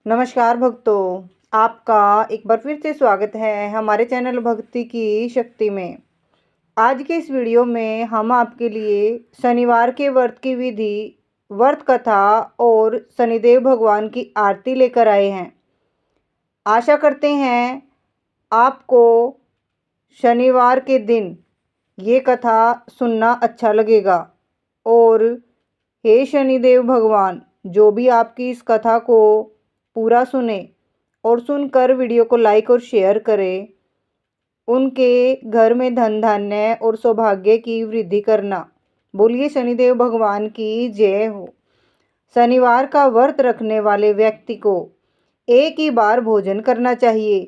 नमस्कार भक्तों, आपका एक बार फिर से स्वागत है हमारे चैनल भक्ति की शक्ति में। आज के इस वीडियो में हम आपके लिए शनिवार के व्रत की विधि, व्रत कथा और शनिदेव भगवान की आरती लेकर आए हैं। आशा करते हैं आपको शनिवार के दिन ये कथा सुनना अच्छा लगेगा। और हे शनिदेव भगवान, जो भी आपकी इस कथा को पूरा सुने और सुनकर वीडियो को लाइक और शेयर करें, उनके घर में धन धान्य और सौभाग्य की वृद्धि करना। बोलिए शनिदेव भगवान की जय हो। शनिवार का व्रत रखने वाले व्यक्ति को एक ही बार भोजन करना चाहिए।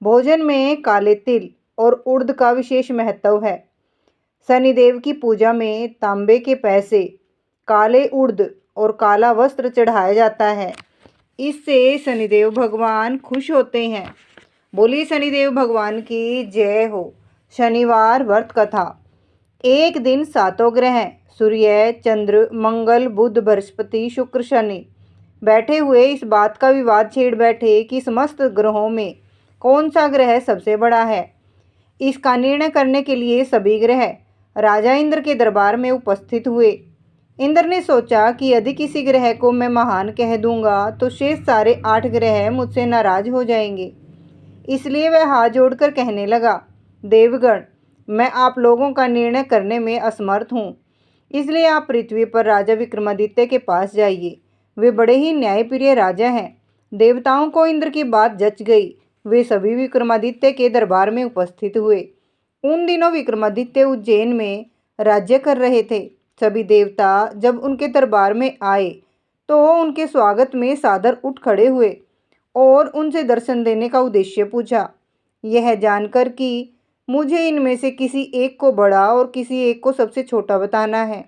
भोजन में काले तिल और उड़द का विशेष महत्व है। शनिदेव की पूजा में तांबे के पैसे, काले उड़द और काला वस्त्र चढ़ाया जाता है। इससे शनिदेव भगवान खुश होते हैं। बोलिए शनिदेव भगवान की जय हो। शनिवार व्रत कथा। एक दिन सातों ग्रह सूर्य, चंद्र, मंगल, बुध, बृहस्पति, शुक्र, शनि बैठे हुए इस बात का विवाद छेड़ बैठे कि समस्त ग्रहों में कौन सा ग्रह सबसे बड़ा है। इसका निर्णय करने के लिए सभी ग्रह राजा इंद्र के दरबार में उपस्थित हुए। इंद्र ने सोचा कि यदि किसी ग्रह को मैं महान कह दूंगा तो शेष सारे 8 ग्रह मुझसे नाराज हो जाएंगे। इसलिए वह हाथ जोड़कर कहने लगा, देवगण, मैं आप लोगों का निर्णय करने में असमर्थ हूँ। इसलिए आप पृथ्वी पर राजा विक्रमादित्य के पास जाइए। वे बड़े ही न्यायप्रिय राजा हैं। देवताओं को इंद्र की बात जच गई। वे सभी विक्रमादित्य के दरबार में उपस्थित हुए। उन दिनों विक्रमादित्य उज्जैन में राज्य कर रहे थे। सभी देवता जब उनके दरबार में आए तो उनके स्वागत में सादर उठ खड़े हुए और उनसे दर्शन देने का उद्देश्य पूछा, यह जानकर कि मुझे इनमें से किसी एक को बड़ा और किसी एक को सबसे छोटा बताना है।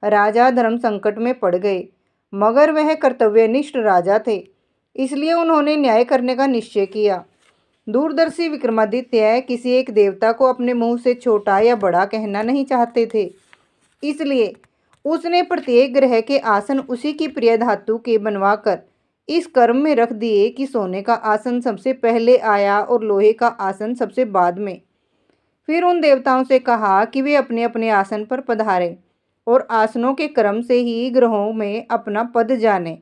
राजा धर्म संकट में पड़ गए, मगर वह कर्तव्यनिष्ठ राजा थे, इसलिए उन्होंने न्याय करने का निश्चय किया। दूरदर्शी विक्रमादित्य किसी एक देवता को अपने मुंह से छोटा या बड़ा कहना नहीं चाहते थे। इसलिए उसने प्रत्येक ग्रह के आसन उसी की प्रिय धातु के बनवाकर इस कर्म में रख दिए कि सोने का आसन सबसे पहले आया और लोहे का आसन सबसे बाद में। फिर उन देवताओं से कहा कि वे अपने अपने आसन पर पधारें और आसनों के क्रम से ही ग्रहों में अपना पद जाने।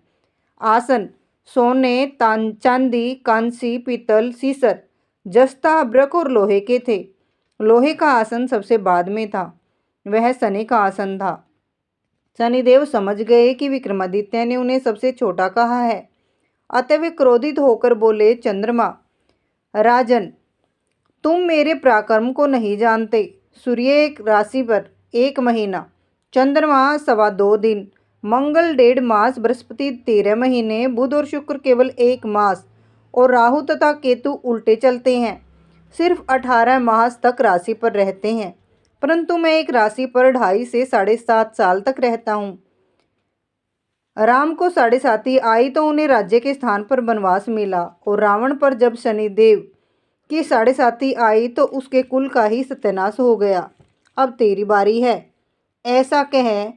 आसन सोने, चांदी, कांसी, पीतल, सीसर, जस्ता, अब्रक और लोहे के थे। लोहे का आसन सबसे बाद में था, वह शनि का आसन था। शनिदेव समझ गए कि विक्रमादित्य ने उन्हें सबसे छोटा कहा है, अतः वे क्रोधित होकर बोले, चंद्रमा, राजन, तुम मेरे पराक्रम को नहीं जानते। सूर्य एक राशि पर 1 महीना, चंद्रमा 2.25 दिन, मंगल 1.5 मास, बृहस्पति 13 महीने, बुध और शुक्र केवल 1 मास और राहु तथा केतु उल्टे चलते हैं। सिर्फ 18 मास तक राशि पर रहते हैं, परंतु मैं एक राशि पर 2.5 से 7.5 साल तक रहता हूँ। राम को 7.5 आई तो उन्हें राज्य के स्थान पर वनवास मिला, और रावण पर जब शनिदेव की 7.5 आई तो उसके कुल का ही सत्यानाश हो गया। अब तेरी बारी है। ऐसा कह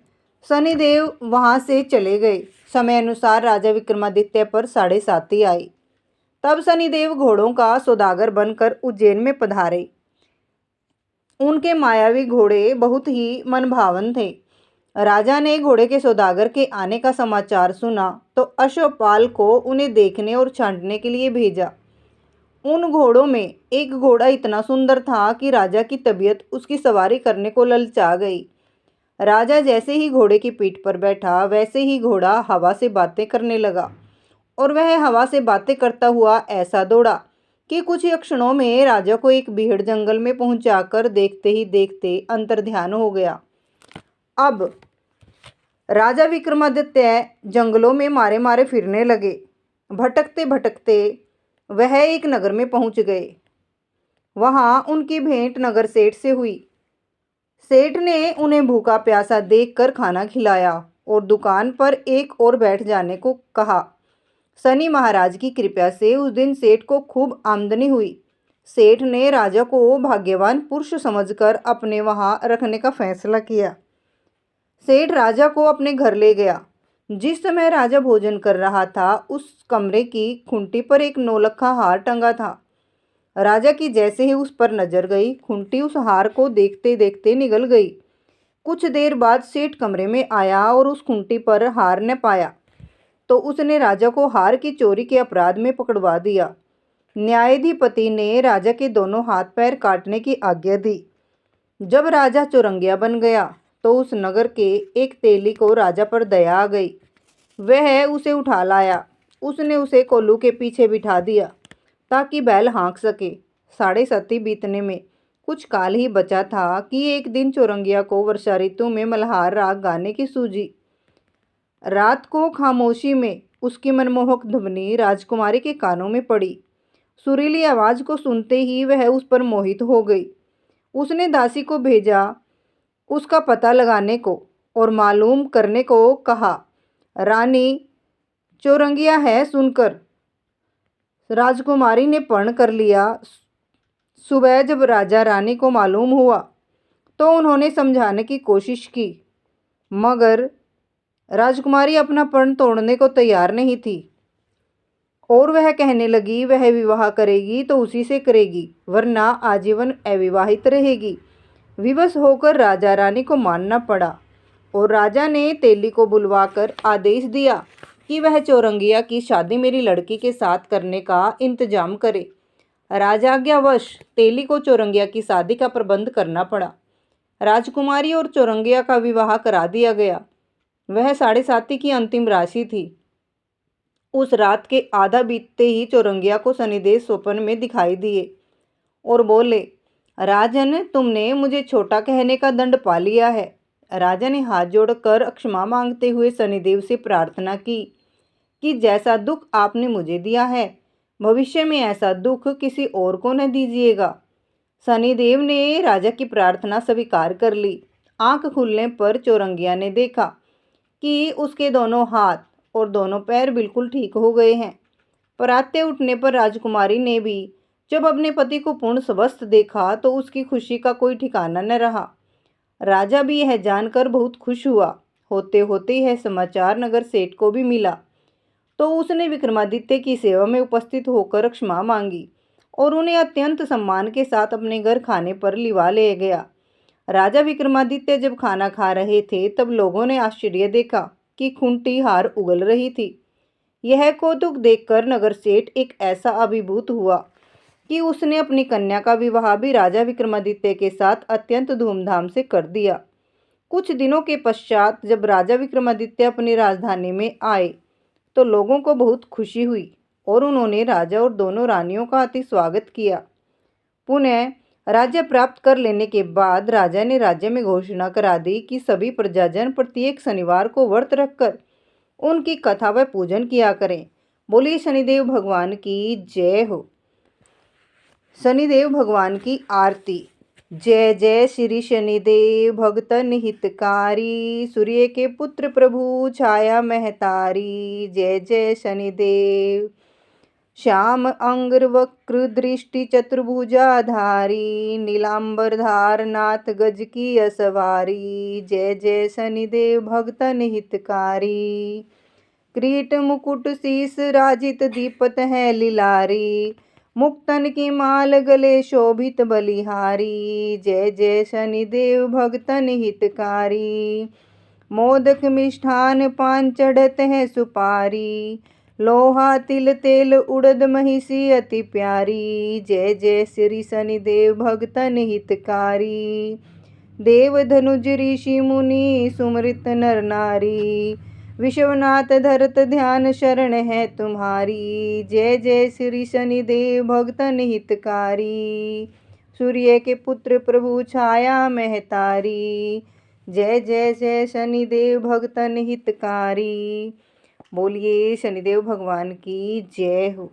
शनिदेव वहां से चले गए। समय अनुसार राजा विक्रमादित्य पर 7.5 आई। तब शनिदेव घोड़ों का सौदागर बनकर उज्जैन में पधारे। उनके मायावी घोड़े बहुत ही मनभावन थे। राजा ने घोड़े के सौदागर के आने का समाचार सुना तो अश्वपाल को उन्हें देखने और छांटने के लिए भेजा। उन घोड़ों में एक घोड़ा इतना सुंदर था कि राजा की तबीयत उसकी सवारी करने को ललचा गई। राजा जैसे ही घोड़े की पीठ पर बैठा, वैसे ही घोड़ा हवा से बातें करने लगा, और वह हवा से बातें करता हुआ ऐसा दौड़ा कि कुछ ही क्षणों में राजा को एक बीहड़ जंगल में पहुंचाकर देखते ही देखते अंतर्ध्यान हो गया। अब राजा विक्रमादित्य जंगलों में मारे मारे फिरने लगे। भटकते भटकते वह एक नगर में पहुंच गए। वहां उनकी भेंट नगर सेठ से हुई। सेठ ने उन्हें भूखा प्यासा देखकर खाना खिलाया और दुकान पर एक और बैठ जाने को कहा। शनि महाराज की कृपा से उस दिन सेठ को खूब आमदनी हुई। सेठ ने राजा को भाग्यवान पुरुष समझकर अपने वहां रखने का फैसला किया। सेठ राजा को अपने घर ले गया। जिस समय राजा भोजन कर रहा था उस कमरे की खूंटी पर एक नौलखा हार टंगा था। राजा की जैसे ही उस पर नजर गई, खूंटी उस हार को देखते देखते निगल गई। कुछ देर बाद सेठ कमरे में आया और उस खूंटी पर हार न पाया तो उसने राजा को हार की चोरी के अपराध में पकड़वा दिया। न्यायाधिपति ने राजा के दोनों हाथ पैर काटने की आज्ञा दी। जब राजा चौरंगिया बन गया तो उस नगर के एक तेली को राजा पर दया आ गई। वह उसे उठा लाया। उसने उसे कोल्लू के पीछे बिठा दिया ताकि बैल हाँक सके। 7.5 बीतने में कुछ काल ही बचा था कि एक दिन चौरंगिया को वर्षा ऋतु में मल्हार राग गाने की सूझी। रात को खामोशी में उसकी मनमोहक ध्वनि राजकुमारी के कानों में पड़ी। सुरीली आवाज को सुनते ही वह उस पर मोहित हो गई। उसने दासी को भेजा उसका पता लगाने को और मालूम करने को कहा। रानी चौरंगिया है सुनकर राजकुमारी ने पर्ण कर लिया। सुबह जब राजा रानी को मालूम हुआ तो उन्होंने समझाने की कोशिश की, मगर राजकुमारी अपना पर्ण तोड़ने को तैयार नहीं थी और वह कहने लगी वह विवाह करेगी तो उसी से करेगी, वरना आजीवन अविवाहित रहेगी। विवश होकर राजा रानी को मानना पड़ा और राजा ने तेली को बुलवाकर आदेश दिया कि वह चौरंगिया की शादी मेरी लड़की के साथ करने का इंतजाम करे। राजाज्ञावश तेली को चौरंगिया की शादी का प्रबंध करना पड़ा। राजकुमारी और चौरंगिया का विवाह करा दिया गया। वह 7.5 की अंतिम राशि थी। उस रात के आधा बीतते ही चौरंगिया को शनिदेव स्वप्न में दिखाई दिए और बोले, राजन, तुमने मुझे छोटा कहने का दंड पा लिया है। राजा ने हाथ जोड़कर क्षमा मांगते हुए शनिदेव से प्रार्थना की कि जैसा दुख आपने मुझे दिया है, भविष्य में ऐसा दुख किसी और को न दीजिएगा। शनिदेव ने राजा की प्रार्थना स्वीकार कर ली। आंख खुलने पर चौरंगिया ने देखा कि उसके दोनों हाथ और दोनों पैर बिल्कुल ठीक हो गए हैं। प्रातः उठने पर राजकुमारी ने भी जब अपने पति को पूर्ण स्वस्थ देखा तो उसकी खुशी का कोई ठिकाना न रहा। राजा भी यह जानकर बहुत खुश हुआ। होते होते यह समाचार नगर सेठ को भी मिला तो उसने विक्रमादित्य की सेवा में उपस्थित होकर क्षमा मांगी और उन्हें अत्यंत सम्मान के साथ अपने घर खाने पर लिवा ले गया। राजा विक्रमादित्य जब खाना खा रहे थे तब लोगों ने आश्चर्य देखा कि खूंटी हार उगल रही थी। यह कौतुक देखकर नगर सेठ एक ऐसा अभिभूत हुआ कि उसने अपनी कन्या का विवाह भी राजा विक्रमादित्य के साथ अत्यंत धूमधाम से कर दिया। कुछ दिनों के पश्चात जब राजा विक्रमादित्य अपनी राजधानी में आए तो लोगों को बहुत खुशी हुई और उन्होंने राजा और दोनों रानियों का अति स्वागत किया। पुनः राज्य प्राप्त कर लेने के बाद राजा ने राज्य में घोषणा करा दी कि सभी प्रजाजन प्रत्येक शनिवार को व्रत रखकर उनकी कथा व पूजन किया करें। बोलिए शनिदेव भगवान की जय हो। शनिदेव भगवान की आरती। जय जय श्री शनिदेव भगतन हितकारी, सूर्य के पुत्र प्रभु छाया महतारी। जय जय शनिदेव। श्याम अंग्र वक्र दृष्टि चतुर्भुजाधारी, नीलांबरधार नाथ गज की असवारी। जय जय शनिदेव भगतन हितकारी, किरीट मुकुट शीस राजित दीपत है लीलारी, मुक्तन की माल गले शोभित बलिहारी। जय जय शनिदेव भगतन हितकारी, मोदक मिष्ठान पान चढ़त है सुपारी, लोहा तिल तेल उड़द महिषी अति प्यारी। जय जय श्री शनिदेव भगतन हितकारी, देव धनुज ऋषि मुनि सुमृत नर नारी, विश्वनाथ धरत ध्यान शरण है तुम्हारी। जय जय श्री शनिदेव भगतन हितकारी, सूर्य के पुत्र प्रभु छाया महतारी। जय जय जय शनिदेव भगतन हितकारी। बोलिए शनिदेव भगवान की जय हो।